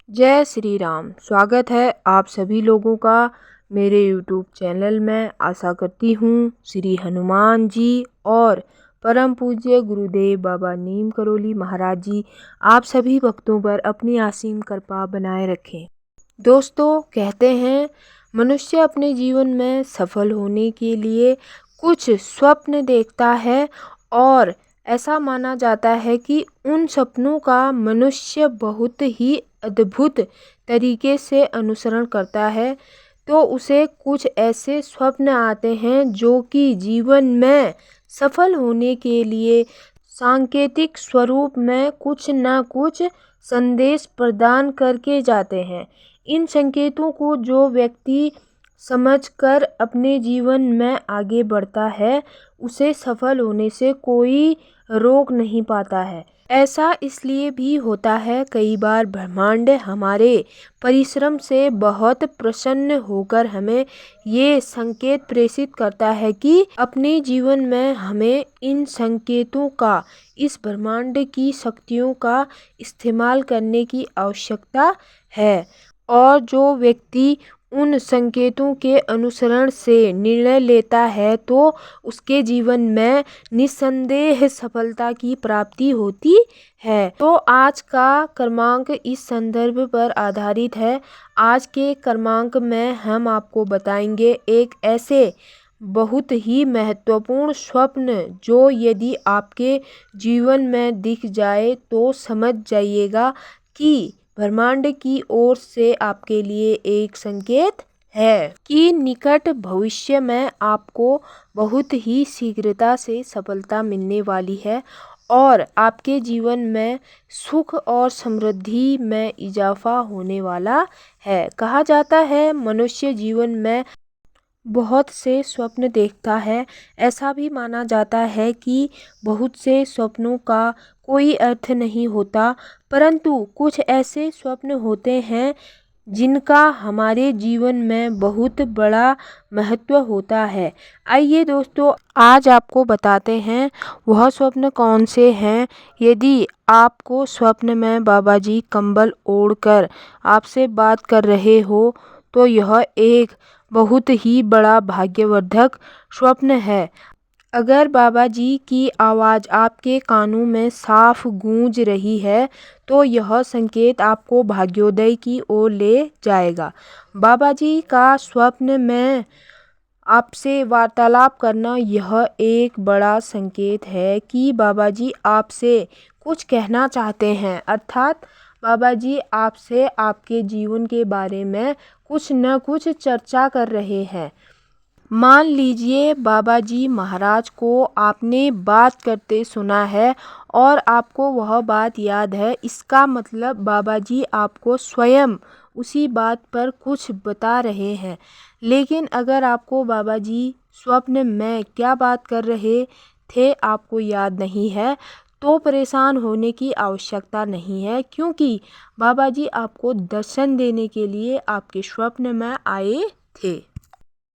जय श्री राम। स्वागत है आप सभी लोगों का मेरे YouTube चैनल में। आशा करती हूँ श्री हनुमान जी और परम पूज्य गुरुदेव बाबा नीम करोली महाराज जी आप सभी भक्तों पर अपनी असीम कृपा बनाए रखें। दोस्तों, कहते हैं मनुष्य अपने जीवन में सफल होने के लिए कुछ स्वप्न देखता है और ऐसा माना जाता है कि उन सपनों का मनुष्य बहुत ही अद्भुत तरीके से अनुसरण करता है, तो उसे कुछ ऐसे स्वप्न आते हैं जो कि जीवन में सफल होने के लिए सांकेतिक स्वरूप में कुछ न कुछ संदेश प्रदान करके जाते हैं। इन संकेतों को जो व्यक्ति समझकर अपने जीवन में आगे बढ़ता है, उसे सफल होने से कोई रोक नहीं पाता है। ऐसा इसलिए भी होता है, कई बार ब्रह्मांड हमारे परिश्रम से बहुत प्रसन्न होकर हमें ये संकेत प्रेषित करता है कि अपने जीवन में हमें इन संकेतों का, इस ब्रह्मांड की शक्तियों का इस्तेमाल करने की आवश्यकता है। और जो व्यक्ति उन संकेतों के अनुसरण से निर्णय लेता है तो उसके जीवन में निस्संदेह सफलता की प्राप्ति होती है। तो आज का क्रमांक इस संदर्भ पर आधारित है। आज के क्रमांक में हम आपको बताएंगे एक ऐसे बहुत ही महत्वपूर्ण स्वप्न जो यदि आपके जीवन में दिख जाए तो समझ जाइएगा कि ब्रह्मांड की ओर से आपके लिए एक संकेत है कि निकट भविष्य में आपको बहुत ही शीघ्रता से सफलता मिलने वाली है और आपके जीवन में सुख और समृद्धि में इजाफा होने वाला है। कहा जाता है मनुष्य जीवन में बहुत से स्वप्न देखता है। ऐसा भी माना जाता है कि बहुत से स्वप्नों का कोई अर्थ नहीं होता, परंतु कुछ ऐसे स्वप्न होते हैं जिनका हमारे जीवन में बहुत बड़ा महत्व होता है। आइए दोस्तों, आज आपको बताते हैं वह स्वप्न कौन से हैं। यदि आपको स्वप्न में बाबा जी कंबल ओढ़कर आपसे बात कर रहे हो तो यह एक बहुत ही बड़ा भाग्यवर्धक स्वप्न है। अगर बाबा जी की आवाज़ आपके कानों में साफ गूंज रही है तो यह संकेत आपको भाग्योदय की ओर ले जाएगा। बाबा जी का स्वप्न में आपसे वार्तालाप करना यह एक बड़ा संकेत है कि बाबा जी आपसे कुछ कहना चाहते हैं, अर्थात बाबा जी आपसे आपके जीवन के बारे में कुछ न कुछ चर्चा कर रहे हैं। मान लीजिए बाबा जी महाराज को आपने बात करते सुना है और आपको वह बात याद है, इसका मतलब बाबा जी आपको स्वयं उसी बात पर कुछ बता रहे हैं। लेकिन अगर आपको बाबा जी स्वप्न में क्या बात कर रहे थे आपको याद नहीं है, तो परेशान होने की आवश्यकता नहीं है, क्योंकि बाबा जी आपको दर्शन देने के लिए आपके स्वप्न में आए थे।